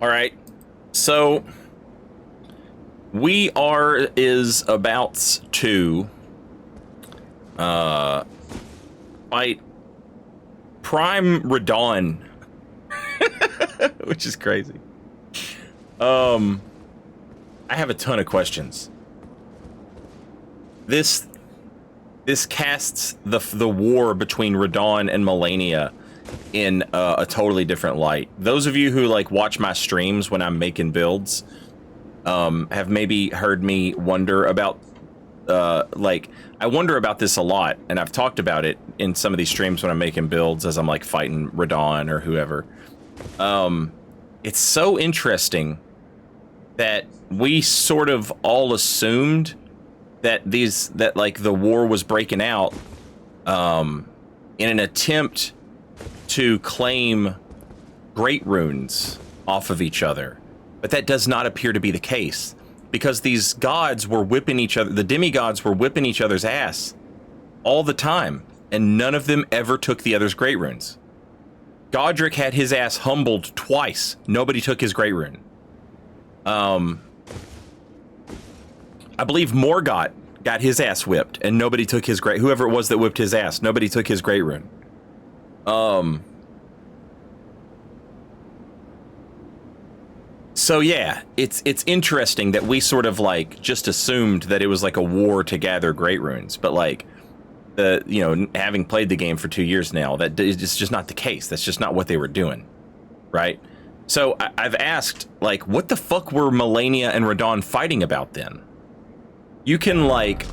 All right. So we is about to fight Prime Radon, which is crazy. I have a ton of questions. This casts the war between Radon and Melania in a totally different light. Those of you who like watch my streams when I'm making builds have maybe heard me wonder about I wonder about this a lot, and I've talked about it in some of these streams when I'm making builds as I'm like fighting Radon or whoever. It's so interesting that we sort of all assumed that the war was breaking out in an attempt to claim great runes off of each other. But that does not appear to be the case, because these gods were whipping each other, the demigods were whipping each other's ass all the time, and none of them ever took the other's great runes. Godric had his ass humbled twice. Nobody took his great rune. I believe Morgott got his ass whipped, and nobody took his great. Whoever it was that whipped his ass, nobody took his great rune. So yeah, it's interesting that we sort of like just assumed that it was like a war to gather great runes, but like having played the game for 2 years now, that is just not the case. That's just not what they were doing, right? So I've asked, like, what the fuck were Melania and Radon fighting about then? You can like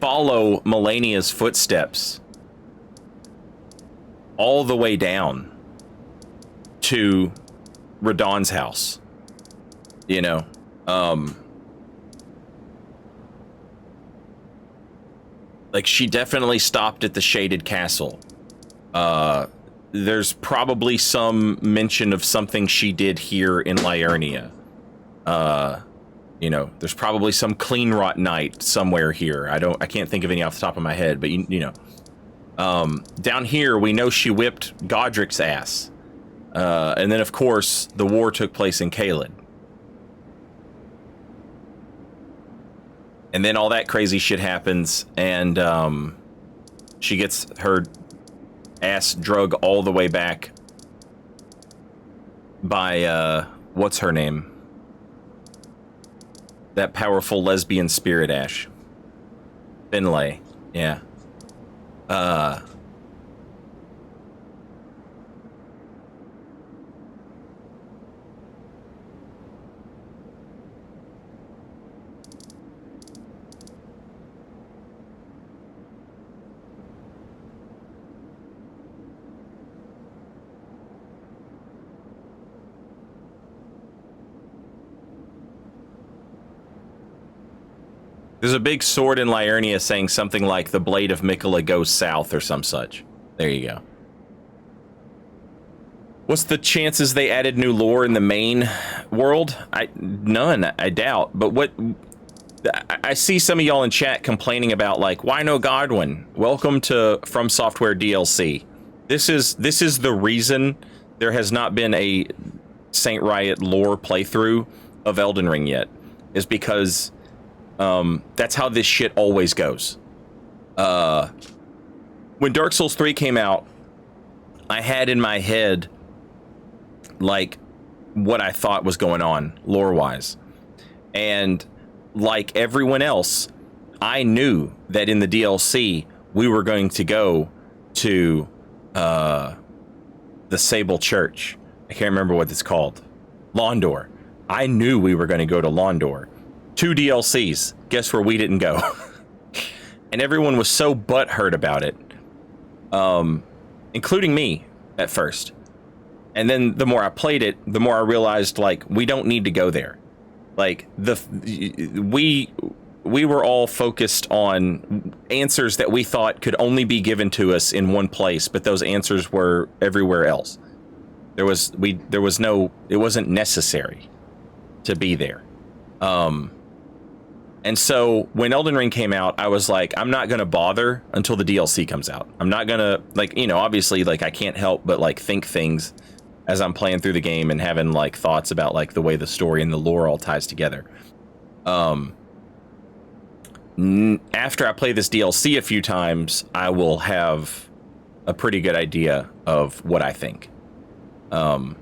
follow Melania's footsteps all the way down to Radon's house. You know, like she definitely stopped at the Shaded Castle. There's probably some mention of something she did here in Liurnia. There's probably some clean rot night somewhere here. I can't think of any off the top of my head, but down here we know she whipped Godric's ass. And then of course the war took place in Caelid. And then all that crazy shit happens, and she gets her ass drug all the way back by, what's her name? That powerful lesbian spirit Ash. Finlay, yeah. There's a big sword in Liurnia saying something like the blade of Mikola goes south or some such. There you go. What's the chances they added new lore in the main world? None, I doubt. But what I see some of y'all in chat complaining about, like, why no Godwin? Welcome to From Software DLC. This is the reason there has not been a Saint Riot lore playthrough of Elden Ring yet, is because that's how this shit always goes. When Dark Souls 3 came out, I had in my head like what I thought was going on lore-wise. And like everyone else, I knew that in the DLC we were going to go to the Sable Church. I can't remember what it's called. Londor. I knew we were going to go to Londor. 2 DLCs. Guess where we didn't go? And everyone was so butthurt about it, including me at first. And then the more I played it, the more I realized, like, we don't need to go there. Like, we were all focused on answers that we thought could only be given to us in one place, but those answers were everywhere else. It wasn't necessary to be there. And so when Elden Ring came out, I was like, I'm not going to bother until the DLC comes out. I'm not going to, like, obviously, like, I can't help but, like, think things as I'm playing through the game and having like thoughts about like the way the story and the lore all ties together. After I play this DLC a few times, I will have a pretty good idea of what I think. But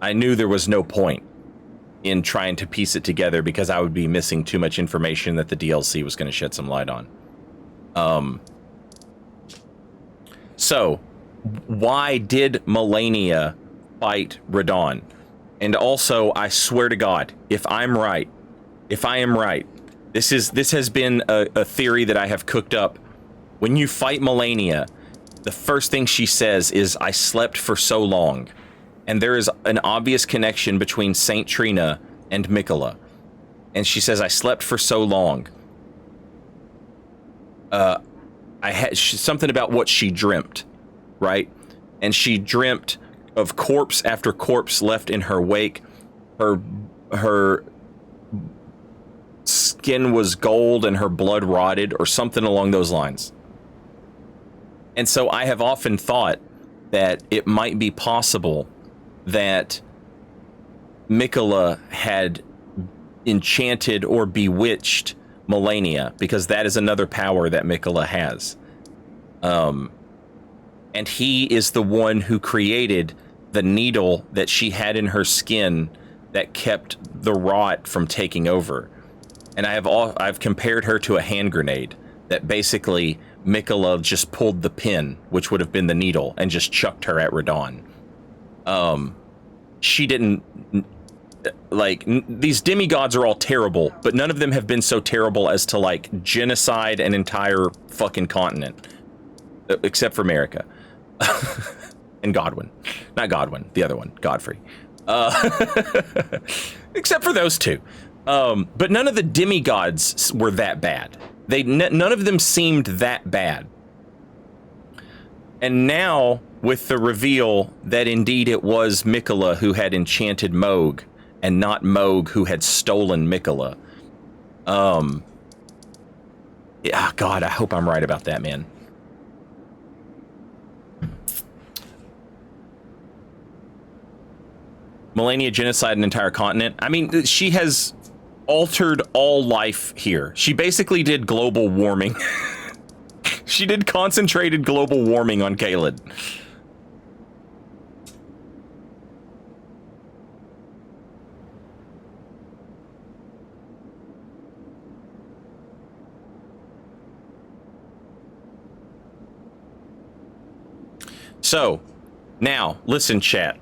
I knew there was no point in trying to piece it together because I would be missing too much information that the DLC was going to shed some light on. So, why did Melania fight Radon? And also, I swear to God, if I am right, this has been a theory that I have cooked up. When you fight Melania, the first thing she says is, "I slept for so long." And there is an obvious connection between Saint Trina and Mikola. And she says, "I slept for so long." I had something about what she dreamt, right? And she dreamt of corpse after corpse left in her wake. Her skin was gold and her blood rotted, or something along those lines. And so I have often thought that it might be possible that Mikola had enchanted or bewitched Melania, because that is another power that Mikola has. And he is the one who created the needle that she had in her skin that kept the rot from taking over. And I've compared her to a hand grenade that basically Mikola just pulled the pin, which would have been the needle, and just chucked her at Radon. She didn't, like, these demigods are all terrible, but none of them have been so terrible as to, like, genocide an entire fucking continent. Except for America. And Godwin. Not Godwin, the other one, Godfrey. Except for those two. But none of the demigods were that bad. None of them seemed that bad. And now, with the reveal that indeed it was Mikola who had enchanted Moog, and not Moog who had stolen Mikola. Yeah, God, I hope I'm right about that, man. Melania genocide an entire continent. I mean, she has altered all life here. She basically did global warming. She did concentrated global warming on Caelid. So, now, listen, chat.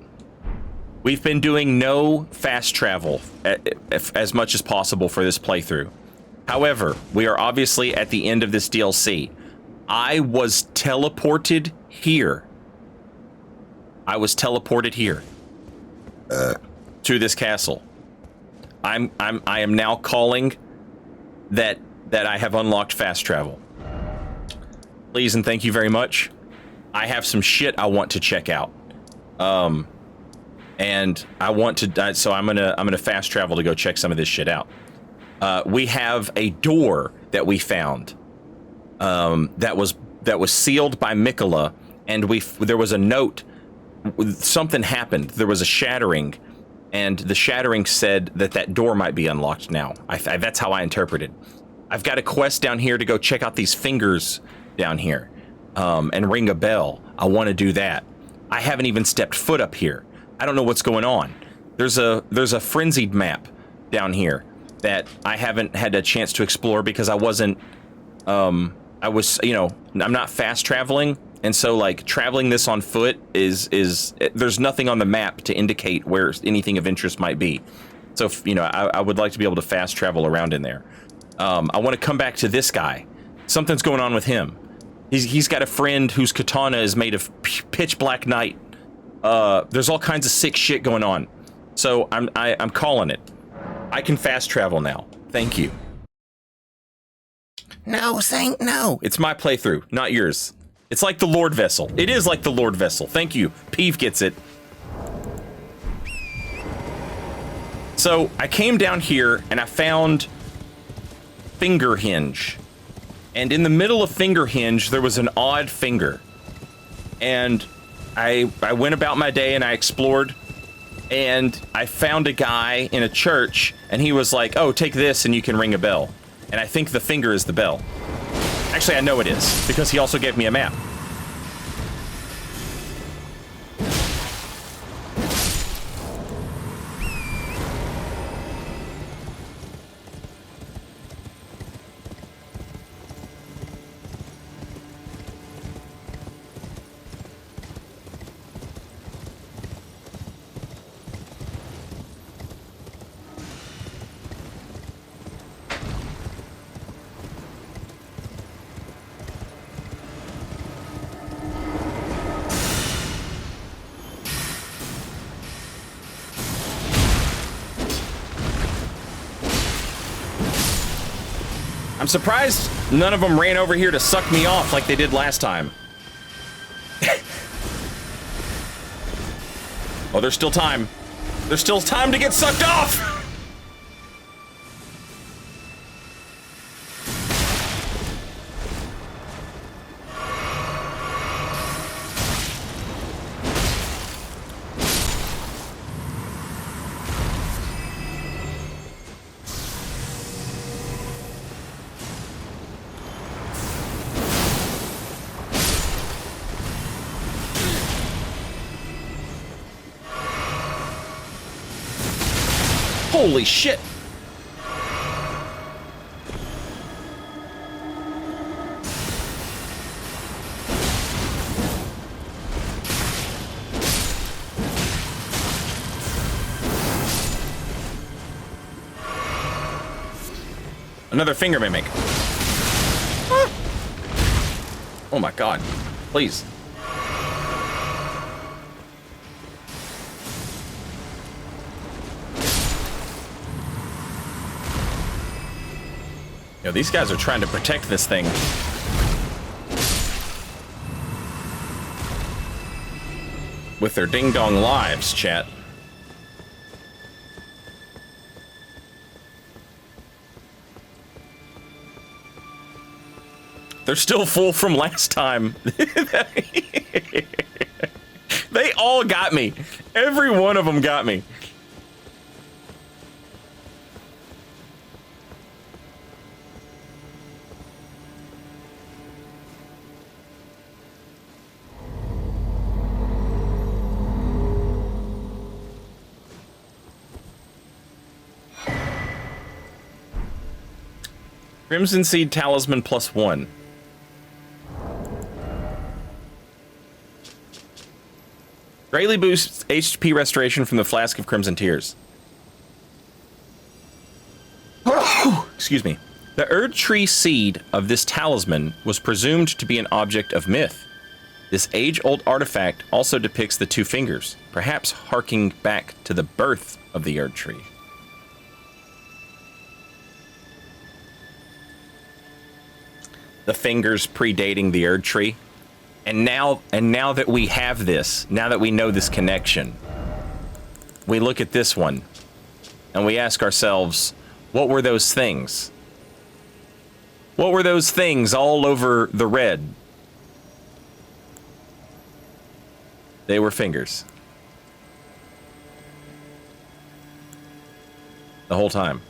We've been doing no fast travel as much as possible for this playthrough. However, we are obviously at the end of this DLC. I was teleported here. I to this castle. I am now calling that I have unlocked fast travel. Please and thank you very much. I have some shit I want to check out. And I want to, so I'm gonna fast travel to go check some of this shit out. We have a door that we found, that was sealed by Mikola, and there was a note. Something happened. There was a shattering, and the shattering said that door might be unlocked now. That's how I interpreted. I've got a quest down here to go check out these fingers down here, and ring a bell. I want to do that. I haven't even stepped foot up here. I don't know what's going on. There's a frenzied map down here that I haven't had a chance to explore because I wasn't, I'm not fast traveling. And so like traveling this on foot there's nothing on the map to indicate where anything of interest might be. So, I would like to be able to fast travel around in there. I want to come back to this guy. Something's going on with him. He's got a friend whose katana is made of pitch black night. There's all kinds of sick shit going on. So I'm calling it. I can fast travel now. Thank you. No, Saint, no. It's my playthrough, not yours. It's like the Lord Vessel. It is like the Lord Vessel. Thank you. Peeve gets it. So I came down here and I found Finger Hinge. And in the middle of Finger Hinge, there was an odd finger. and I went about my day and I explored, and I found a guy in a church, and he was like, oh, take this and you can ring a bell. And I think the finger is the bell. Actually, I know it is, because he also gave me a map. I'm surprised none of them ran over here to suck me off like they did last time. Oh, there's still time. There's still time to get sucked off! Holy shit! Another finger mimic. Ah. Oh my god. Please. Yo, these guys are trying to protect this thing. With their ding-dong lives, chat. They're still full from last time. They all got me. Every one of them got me. Crimson Seed Talisman +1. Greatly boosts HP restoration from the Flask of Crimson Tears. Excuse me. The Erdtree seed of this talisman was presumed to be an object of myth. This age-old artifact also depicts the two fingers, perhaps harking back to the birth of the Erdtree. The fingers predating the Erdtree. And now that we have this, now that we know this connection, we look at this one and we ask ourselves, what were those things? What were those things all over the red? They were fingers. The whole time.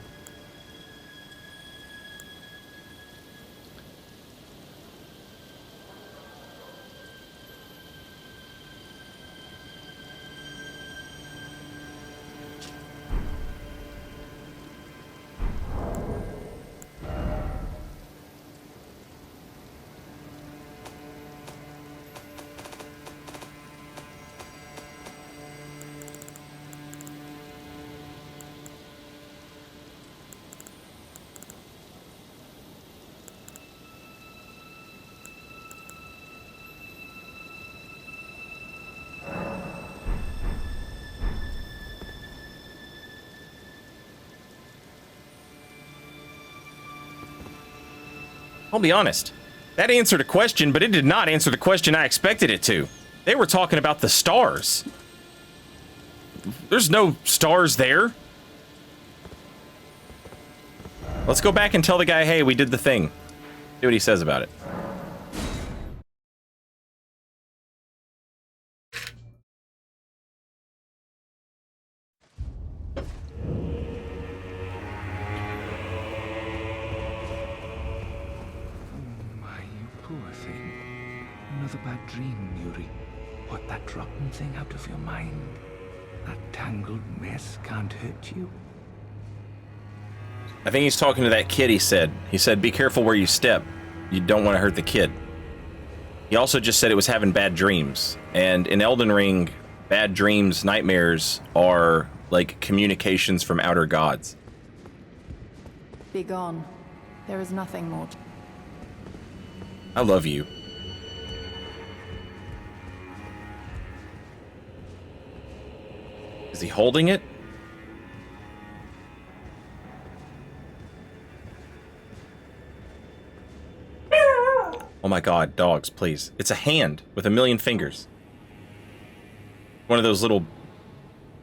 I'll be honest. That answered a question, but it did not answer the question I expected it to. They were talking about the stars. There's no stars there. Let's go back and tell the guy, hey, we did the thing. See what he says about it. Poor thing. Another bad dream, Yuri. Put that rotten thing out of your mind. That tangled mess can't hurt you. I think he's talking to that kid, he said. He said, be careful where you step. You don't want to hurt the kid. He also just said it was having bad dreams. And in Elden Ring, bad dreams, nightmares are like communications from outer gods. Be gone. There is nothing more. I love you. Is he holding it? Oh my god, dogs, please. It's a hand with a million fingers. One of those little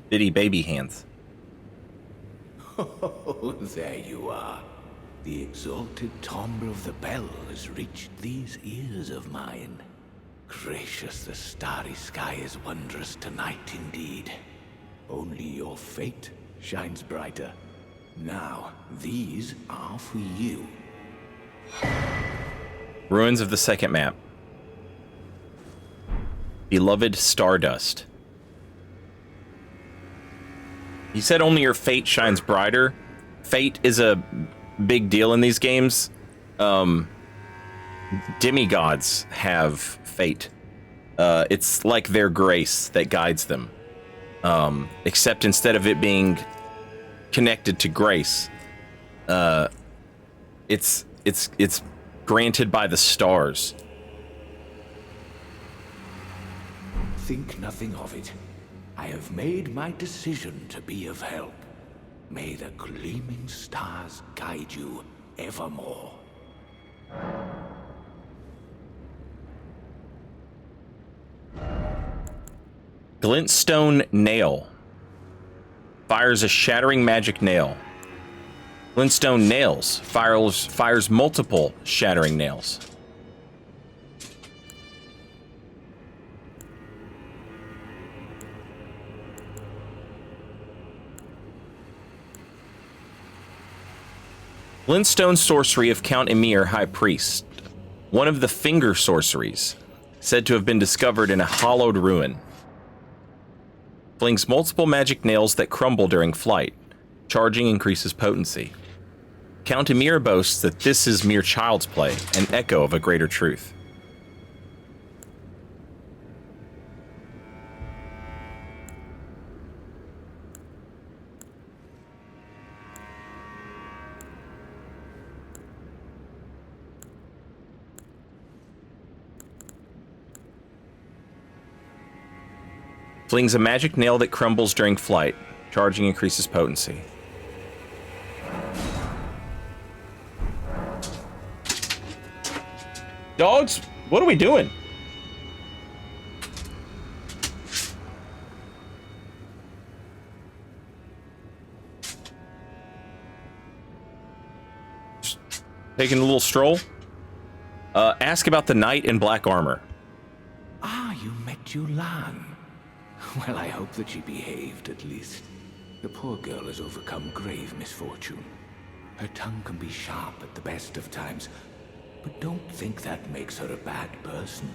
bitty baby hands. Oh, there you are. The exalted timbre of the bell has reached these ears of mine. Gracious, the starry sky is wondrous tonight indeed. Only your fate shines brighter. Now, these are for you. Ruins of the second map. Beloved Stardust. He said only your fate shines brighter. Fate is a big deal in these games. Demigods have fate. It's like their grace that guides them. Except instead of it being connected to grace, it's granted by the stars. Think nothing of it. I have made my decision to be of help. May the gleaming stars guide you evermore. Glintstone Nail. Fires a shattering magic nail. Glintstone Nails fires multiple shattering nails. Glintstone sorcery of Count Emir, High Priest. One of the finger sorceries, said to have been discovered in a hollowed ruin. Flings multiple magic nails that crumble during flight. Charging increases potency. Count Emir boasts that this is mere child's play, an echo of a greater truth. Flings a magic nail that crumbles during flight. Charging increases potency. Dogs, what are we doing? Just taking a little stroll. Ask about the knight in black armor. Ah, you met Yulan. Well, I hope that she behaved, at least. The poor girl has overcome grave misfortune. Her tongue can be sharp at the best of times, but don't think that makes her a bad person.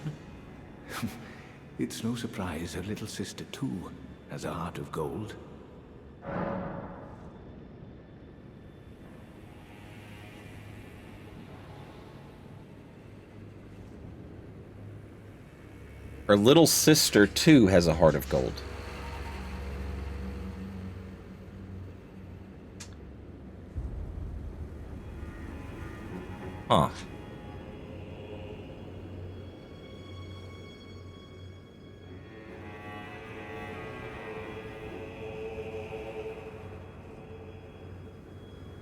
It's no surprise her little sister, too, has a heart of gold. Her little sister, too, has a heart of gold. Huh.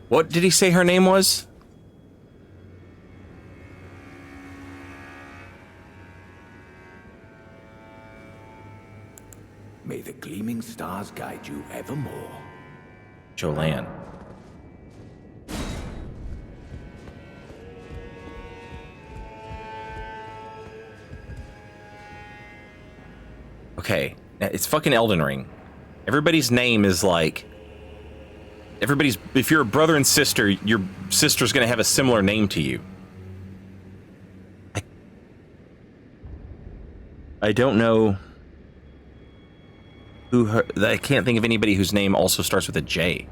What did he say her name was? May the gleaming stars guide you evermore. Jolanne. Okay, it's fucking Elden Ring. Everybody's name is like... if you're a brother and sister, your sister's gonna have a similar name to you. I don't know I can't think of anybody whose name also starts with a J.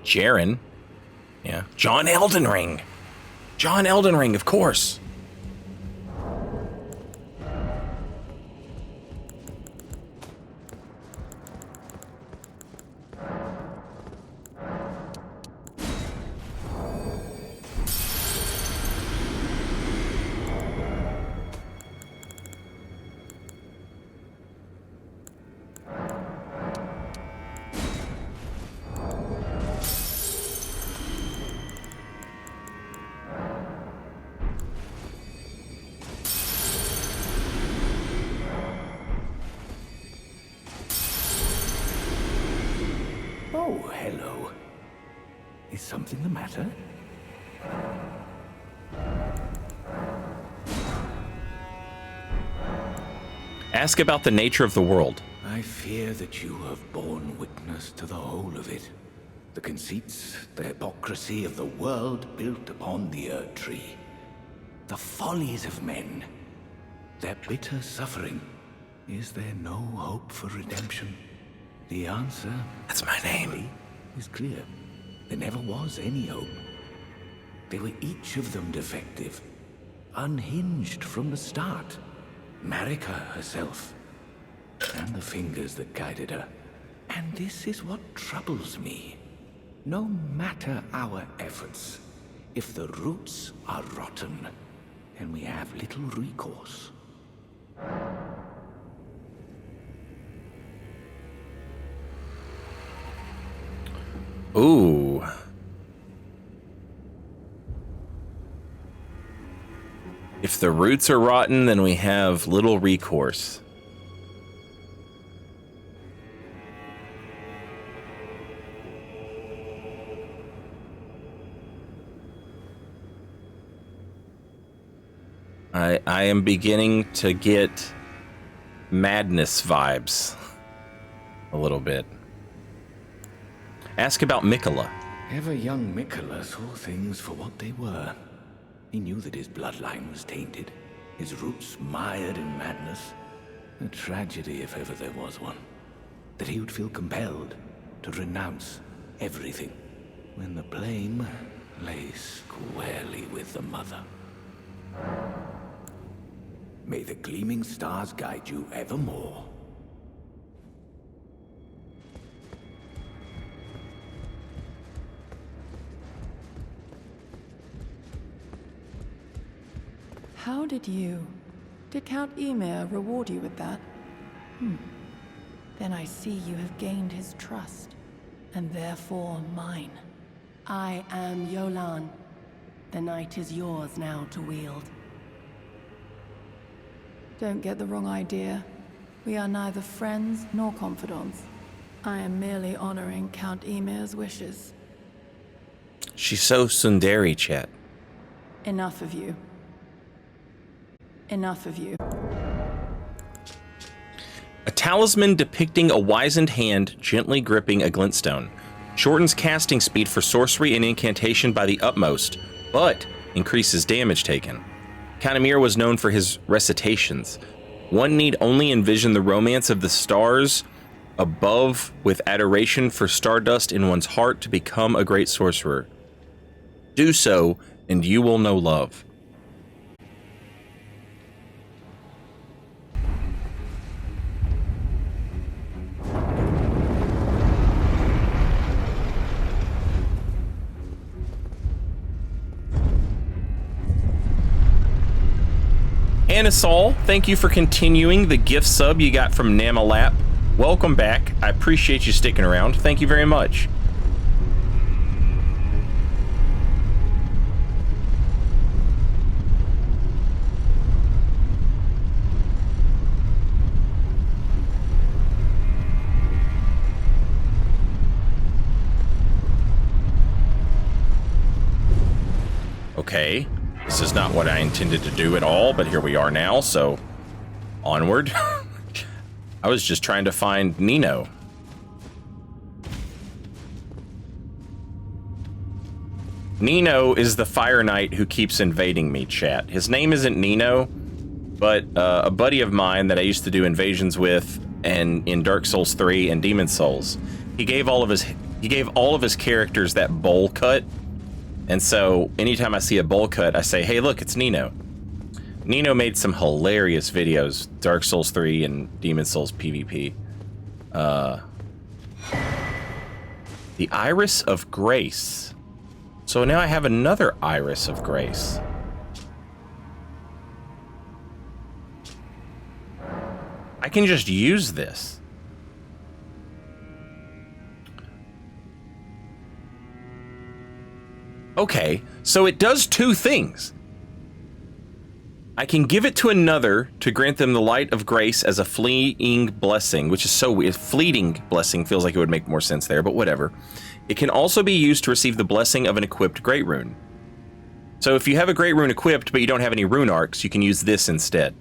Jaren. Yeah. John Eldenring. John Eldenring, of course. Oh, hello. Is something the matter? Ask about the nature of the world. I fear that you have borne witness to the whole of it. The conceits, the hypocrisy of the world built upon the Erdtree. The follies of men. Their bitter suffering. Is there no hope for redemption? The answer... That's my name. ...is clear. There never was any hope. They were each of them defective. Unhinged from the start. Marika herself. And the fingers that guided her. And this is what troubles me. No matter our efforts, if the roots are rotten, then we have little recourse. Ooh. If the roots are rotten, then we have little recourse. I am beginning to get madness vibes a little bit. Ask about Mikola. Ever young Mikola saw things for what they were. He knew that his bloodline was tainted, his roots mired in madness. A tragedy if ever there was one. That he would feel compelled to renounce everything when the blame lay squarely with the mother. May the gleaming stars guide you evermore. How did Count Ymir reward you with that? Then I see you have gained his trust, and therefore mine. I am Yolan. The night is yours now to wield. Don't get the wrong idea. We are neither friends nor confidants. I am merely honoring Count Ymir's wishes. She's so tsundere, chat. Enough of you. Enough of you. A talisman depicting a wizened hand gently gripping a glintstone. Shortens casting speed for sorcery and incantation by the utmost, but increases damage taken. Count Ymir was known for his recitations. One need only envision the romance of the stars above with adoration for stardust in one's heart to become a great sorcerer. Do so, and you will know love. Anasol, thank you for continuing the gift sub you got from Namalap. Welcome back. I appreciate you sticking around. Thank you very much. Okay. This is not what I intended to do at all, but here we are now, so onward. I was just trying to find Nino. Nino is the Fire Knight who keeps invading me, chat. His name isn't Nino, but a buddy of mine that I used to do invasions with and in Dark Souls 3 and Demon Souls, he gave all of his characters that bowl cut. And so anytime I see a bowl cut, I say, hey, look, it's Nino. Nino made some hilarious videos, Dark Souls 3 and Demon Souls PvP. The Iris of Grace. So now I have another Iris of Grace. I can just use this. Okay, so it does two things. I can give it to another to grant them the light of grace as a fleeting blessing, which is so weird. Fleeting blessing feels like it would make more sense there, but whatever. It can also be used to receive the blessing of an equipped Great Rune. So if you have a Great Rune equipped, but you don't have any rune arcs, you can use this instead.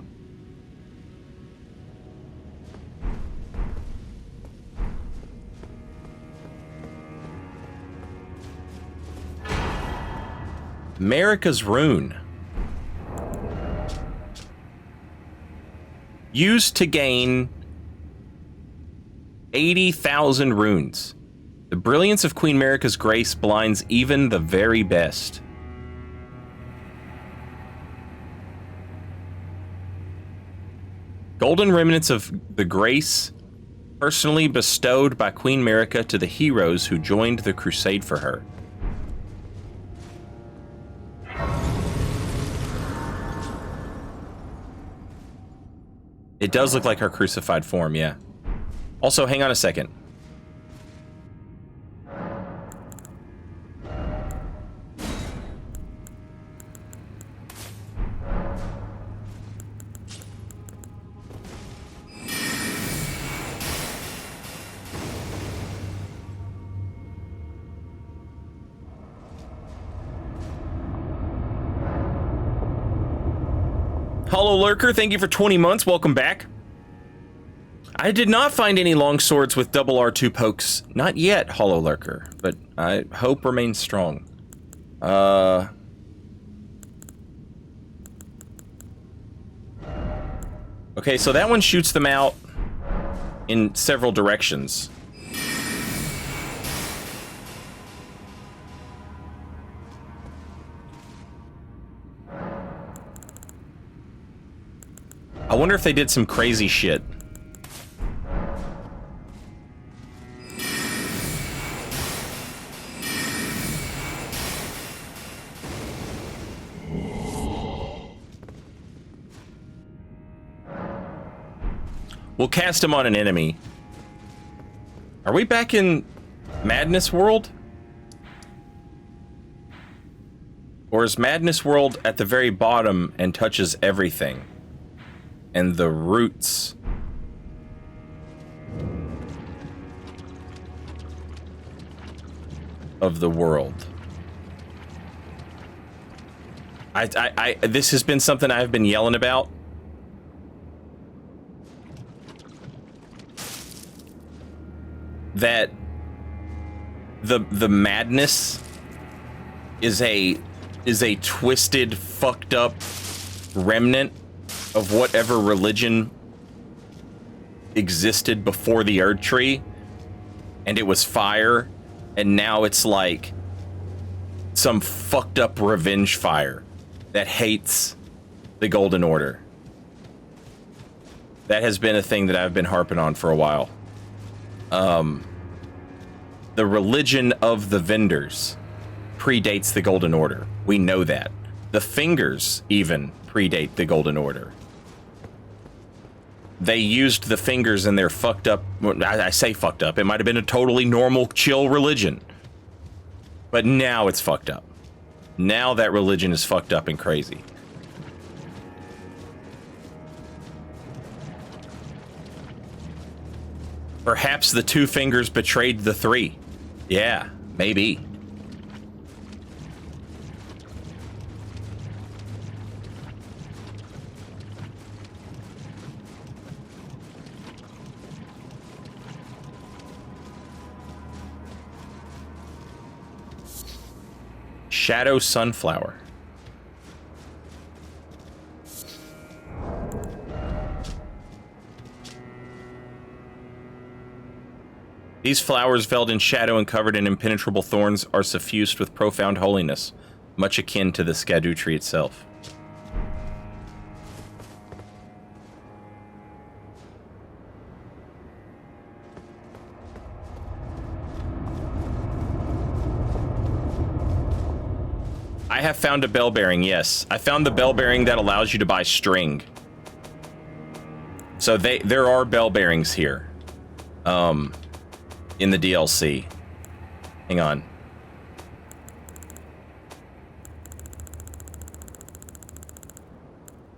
Marika's Rune. Used to gain 80,000 runes. The brilliance of Queen Marika's grace blinds even the very best. Golden remnants of the grace personally bestowed by Queen Marika to the heroes who joined the crusade for her. It does look like her crucified form, yeah. Also, hang on a second. Hollow Lurker, thank you for 20 months. Welcome back. I did not find any long swords with double R2 pokes. Not yet, Hollow Lurker, but I hope remains strong. Okay, so that one shoots them out in several directions. I wonder if they did some crazy shit. We'll cast him on an enemy. Are we back in Madness World? Or is Madness World at the very bottom and touches everything? And the roots of the world. This has been something I've been yelling about. That the madness is a twisted, fucked up remnant of whatever religion existed before the Erdtree, and it was fire, and now it's like some fucked up revenge fire that hates the Golden Order. That has been a thing that I've been harping on for a while. The religion of the vendors predates the Golden Order. We know that. The fingers even predate the Golden Order. They used the fingers in their fucked up, I say fucked up, it might have been a totally normal, chill religion. But now it's fucked up. Now that religion is fucked up and crazy. Perhaps the two fingers betrayed the three. Yeah, maybe. Shadow sunflower. These flowers, veiled in shadow and covered in impenetrable thorns, are suffused with profound holiness, much akin to the skadu tree itself. I have found a bell bearing, yes. I found the bell bearing that allows you to buy string. So there are bell bearings here. In the DLC. Hang on.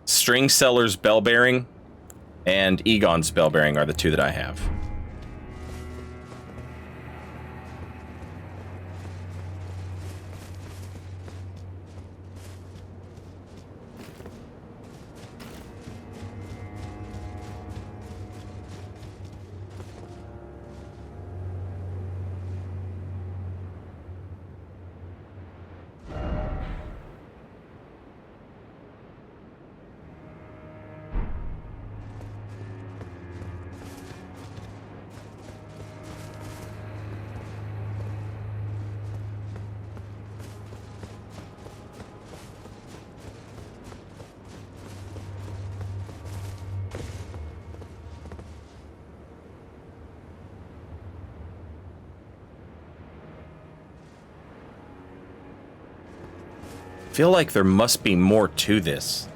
String Seller's bell bearing and Egon's bell bearing are the two that I have. Feel like there must be more to this.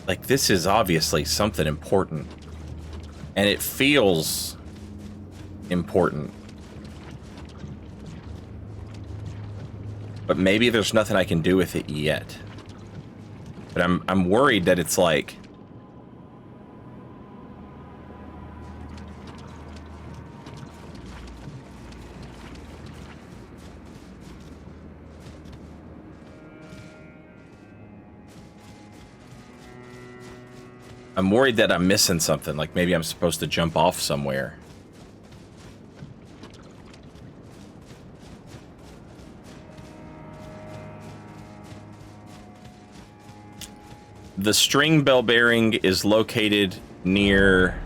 Like, this is obviously something important. And it feels important. But maybe there's nothing I can do with it yet. But I'm worried that it's like... I'm worried that I'm missing something, like maybe I'm supposed to jump off somewhere. The string bell bearing is located near...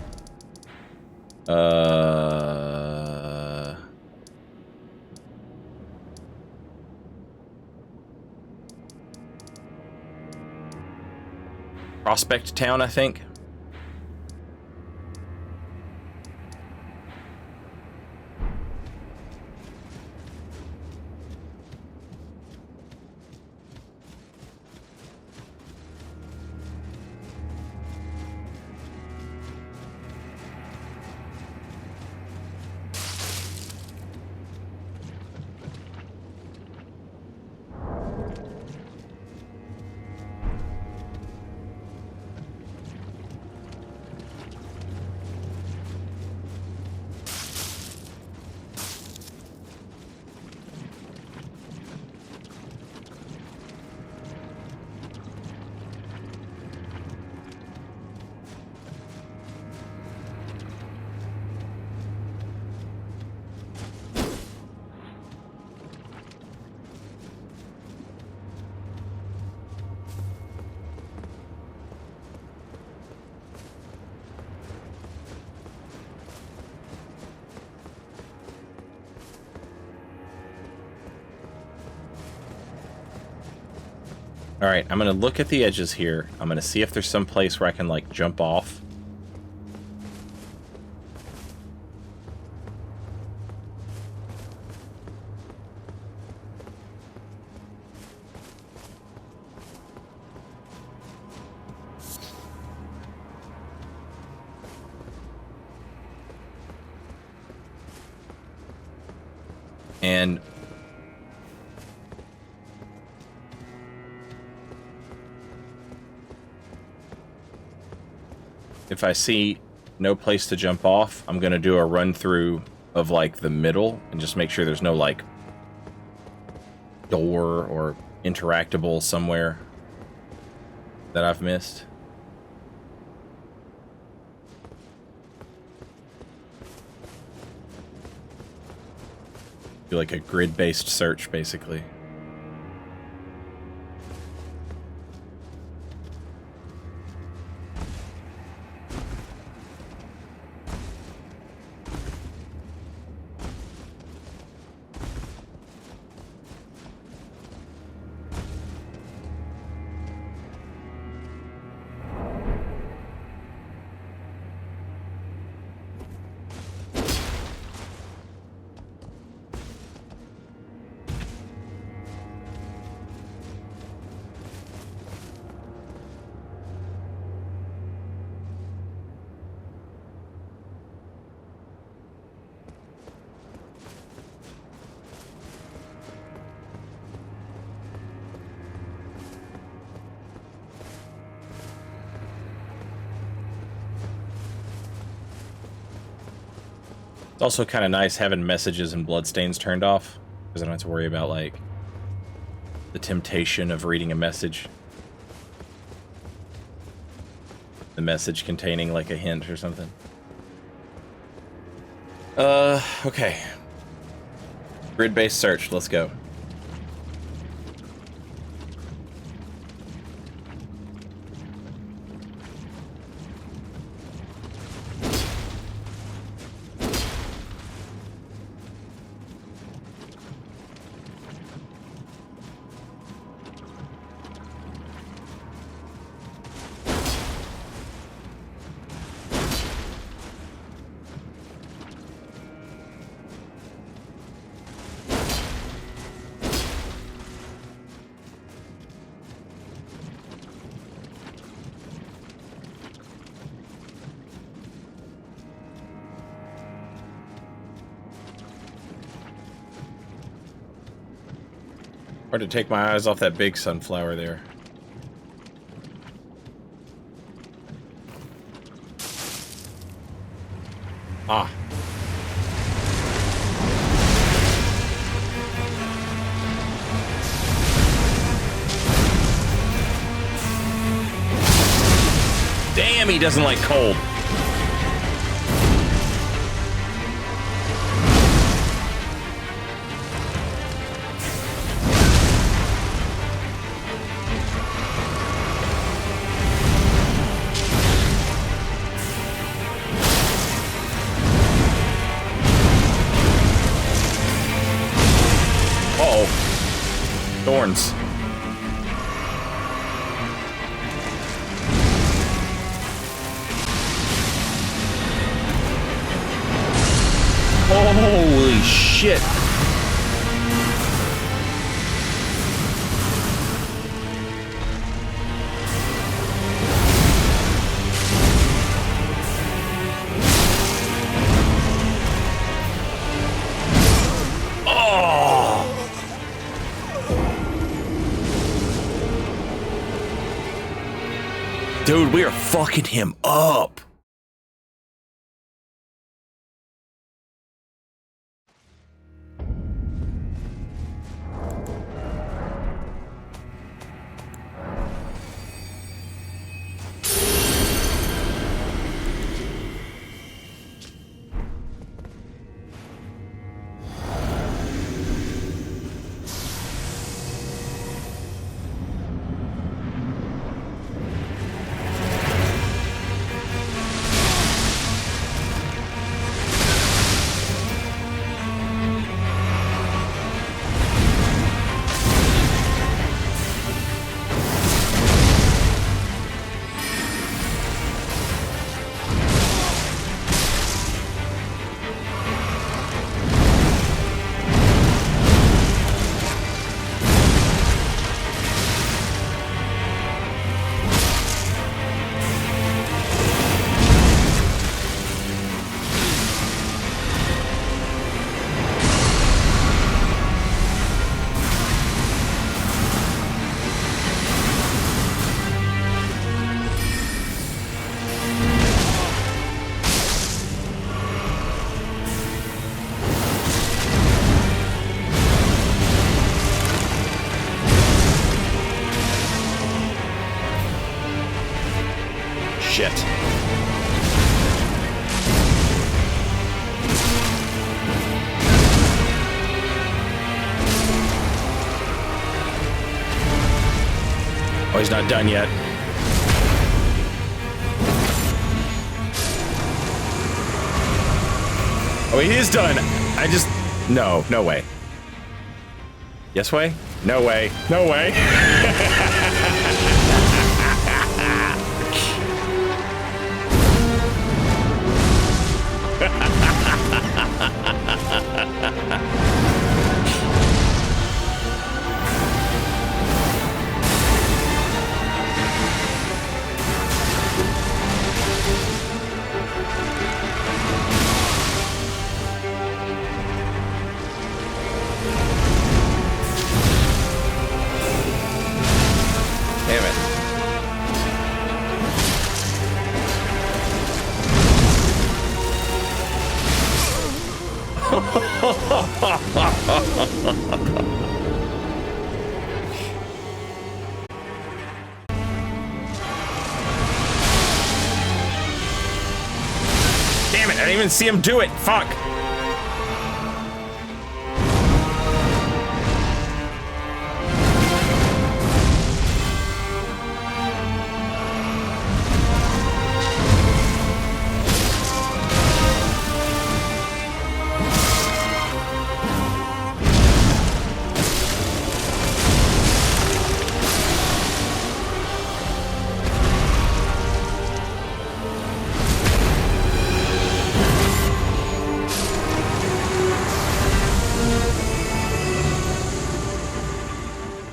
Prospect Town, I think. All right, I'm gonna look at the edges here. I'm gonna see if there's some place where I can like jump off. And if I see no place to jump off, I'm gonna do a run through of like the middle and just make sure there's no like door or interactable somewhere that I've missed. Do like a grid-based search, basically. It's also kind of nice having messages and bloodstains turned off, because I don't have to worry about, like, the temptation of reading a message. The message containing, like, a hint or something. Okay. Grid-based search, let's go. Hard to take my eyes off that big sunflower there. Ah. Damn, he doesn't like cold. Thorns. Holy shit. Dude, we are fucking him up. Shit. Oh, he's not done yet. Oh, he is done. I just... No way. Yes way? No way. No way. Damn it, I didn't even see him do it. Fuck.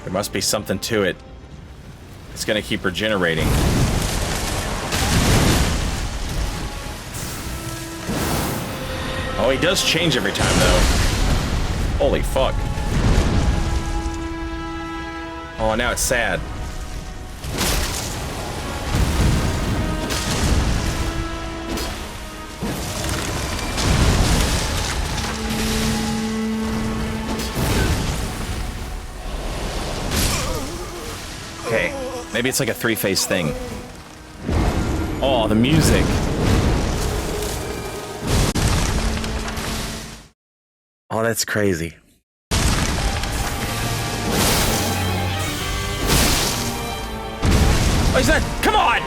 Must be something to it. It's gonna keep regenerating. Oh, he does change every time, though. Holy fuck. Oh, now it's sad. Okay, maybe it's like a three-phase thing. Oh, the music. Oh, that's crazy. Oh, he's not. Come on!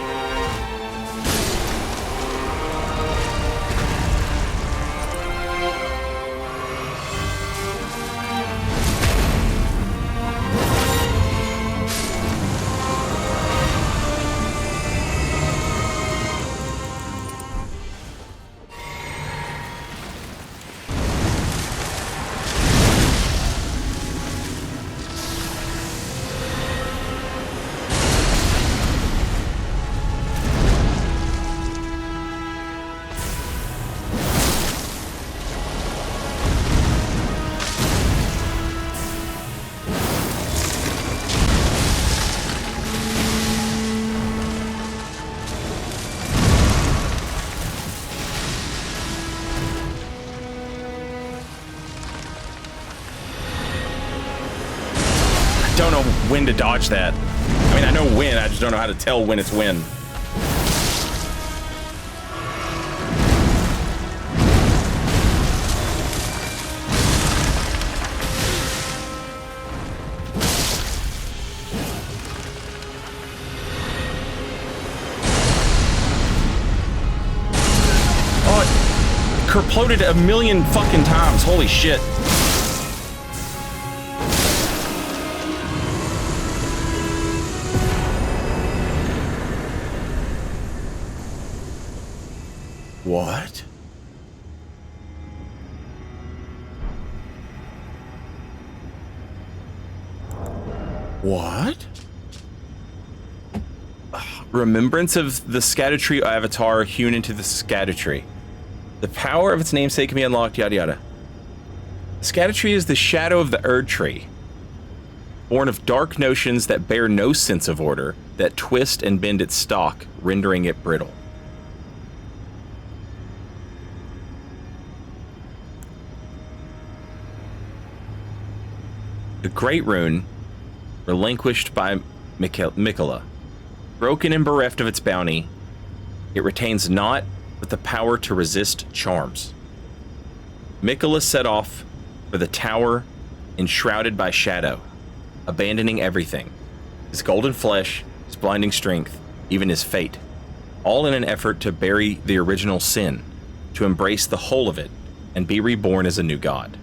Don't know when to dodge that. I mean, I know when, I just don't know how to tell when it's when. Oh, it kerploded a million fucking times. Holy shit. What? What? Remembrance of the Scadutree avatar hewn into the Scadutree. The power of its namesake can be unlocked, yada yada. Scadutree is the shadow of the Erdtree, born of dark notions that bear no sense of order, that twist and bend its stalk, rendering it brittle. The Great Rune, relinquished by Miquella. Broken and bereft of its bounty, it retains naught but the power to resist charms. Miquella set off for the tower enshrouded by shadow, abandoning everything. His golden flesh, his blinding strength, even his fate. All in an effort to bury the original sin, to embrace the whole of it, and be reborn as a new god.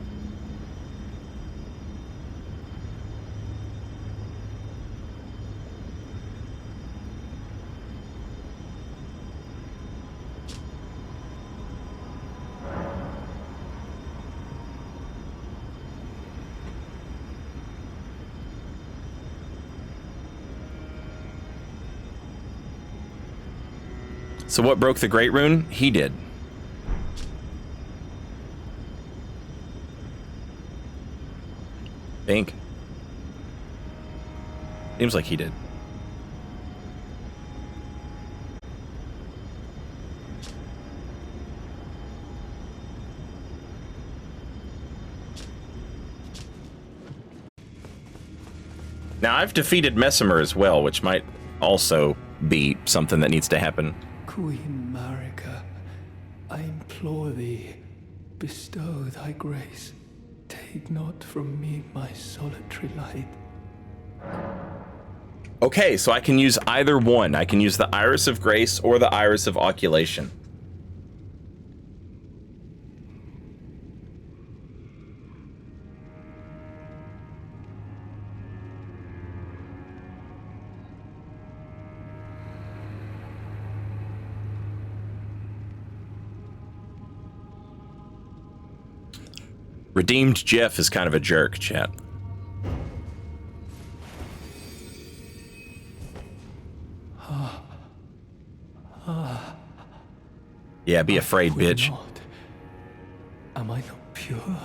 So what broke the Great Rune? He did. Think. Seems like he did. Now, I've defeated Messimer as well, which might also be something that needs to happen. Queen Marika, I implore thee, bestow thy grace. Take not from me my solitary light. Okay, so I can use either one. I can use the Iris of Grace or the Iris of Oculation. Redeemed Jeff is kind of a jerk, chat. Yeah, be afraid, bitch. Not. Am I not pure?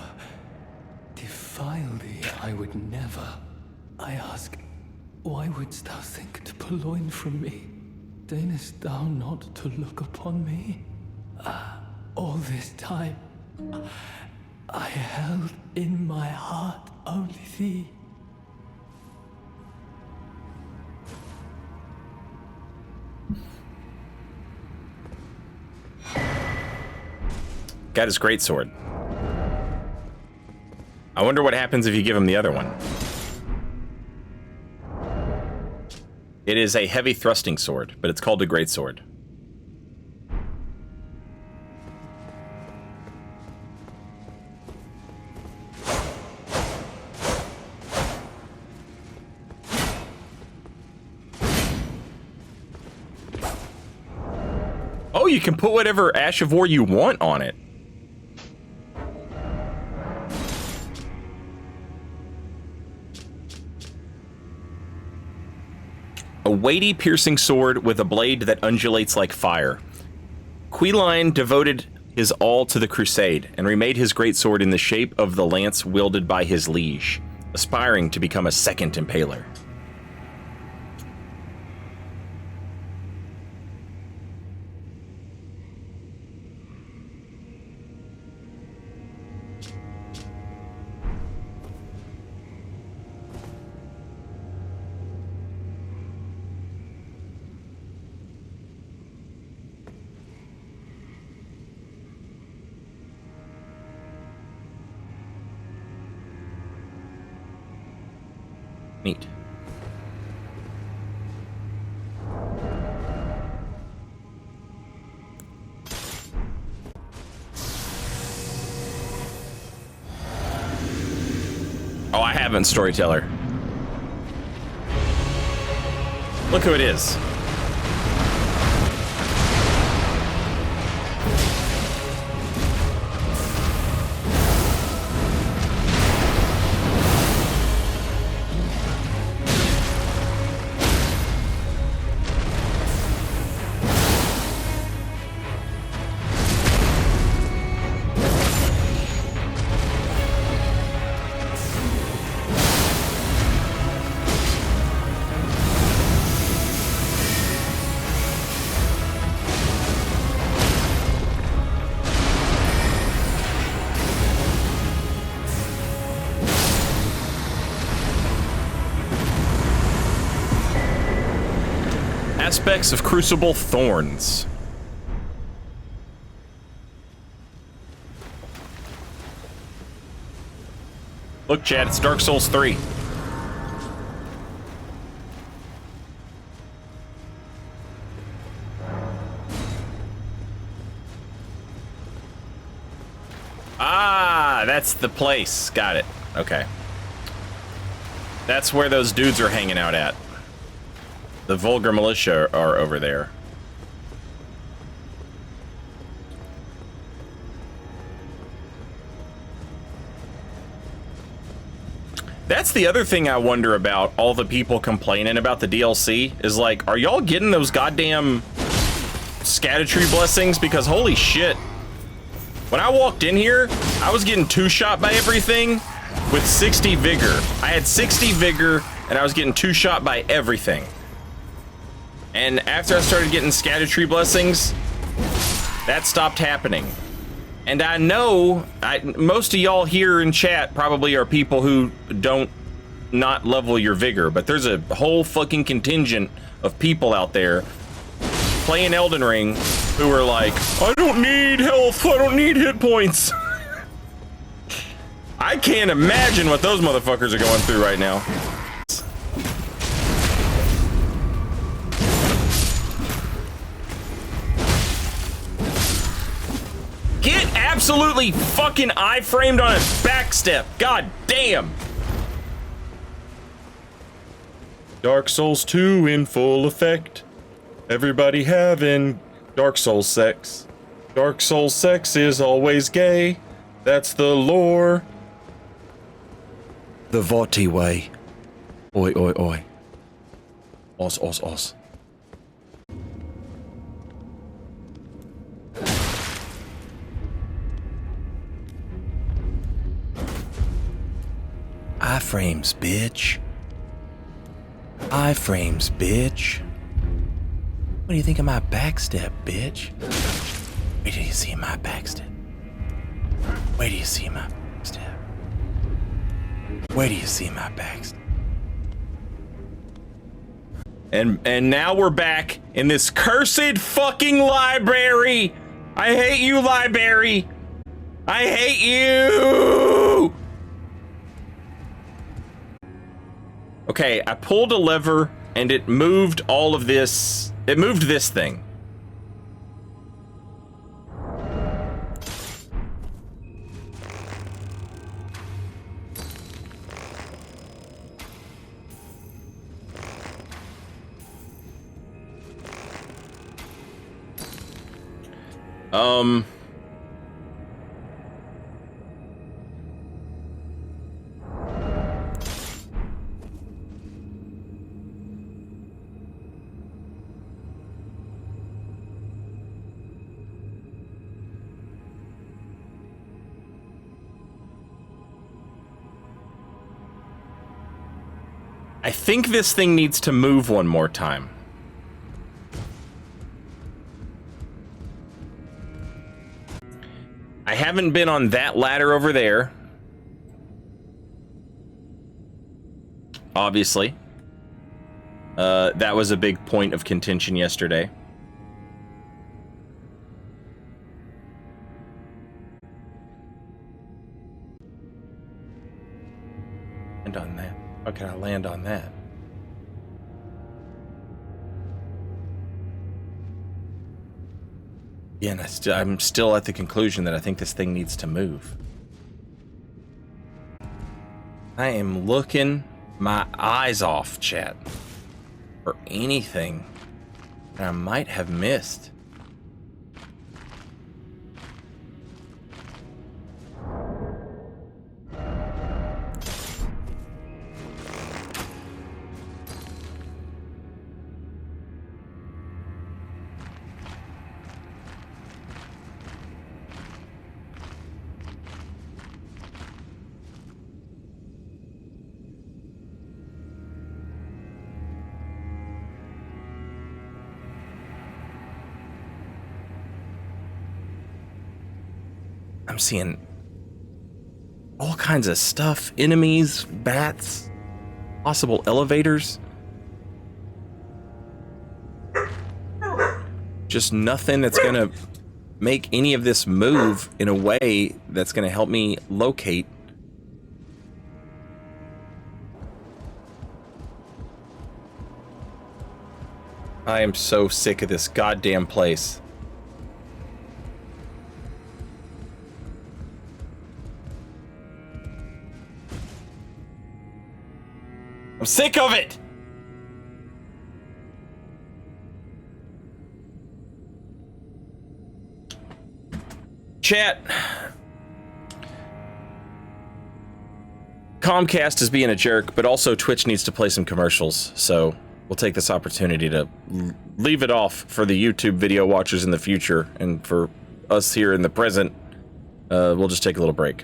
Defile thee, I would never. I ask, why wouldst thou think to purloin from me? Deignest thou not to look upon me? All this time, I held in my heart only thee. Got his greatsword. I wonder what happens if you give him the other one. It is a heavy thrusting sword, but it's called a greatsword. Oh, you can put whatever Ash of War you want on it. A weighty, piercing sword with a blade that undulates like fire. Queline devoted his all to the crusade and remade his greatsword in the shape of the lance wielded by his liege, aspiring to become a second impaler. Neat. Oh, I haven't, Storyteller. Look who it is. Aspects of Crucible Thorns. Look, Chad, it's Dark Souls 3. Ah, that's the place. Got it. Okay. That's where those dudes are hanging out at. The Vulgar Militia are over there. That's the other thing I wonder about all the people complaining about the DLC is like, are y'all getting those goddamn Scadutree blessings? Because holy shit. When I walked in here, I was getting two-shot by everything with 60 vigor. I had 60 vigor and I was getting two-shot by everything. And after I started getting Scadutree blessings, that stopped happening. And I know most of y'all here in chat probably are people who don't not level your vigor, but there's a whole fucking contingent of people out there playing Elden Ring who are like, I don't need health, I don't need hit points. I can't imagine what those motherfuckers are going through right now. Get absolutely fucking iframed on a backstep. God damn. Dark Souls 2 in full effect. Everybody having Dark Souls sex. Dark Souls sex is always gay. That's the lore. The Voti way. Oi, oi, oi. Os, os, os. Iframes, bitch. Iframes, bitch. What do you think of my backstep, bitch? Wait till you see my backstep. Wait till you see my backstep. Wait till you see my backstep. And now we're back in this cursed fucking library. I hate you, library. I hate you. Okay, I pulled a lever and it moved all of this. It moved this thing. I think this thing needs to move one more time. I haven't been on that ladder over there. Obviously. That was a big point of contention yesterday. And on that. How can I land on that? Yeah, and I'm still at the conclusion that I think this thing needs to move. I am looking my eyes off, chat, for anything that I might have missed. I'm seeing all kinds of stuff, enemies, bats, possible elevators. Just nothing that's gonna make any of this move in a way that's gonna help me locate. I am so sick of this goddamn place. I'm sick of it! Chat. Comcast is being a jerk, but also Twitch needs to play some commercials, so we'll take this opportunity to leave it off for the YouTube video watchers in the future, and for us here in the present, we'll just take a little break.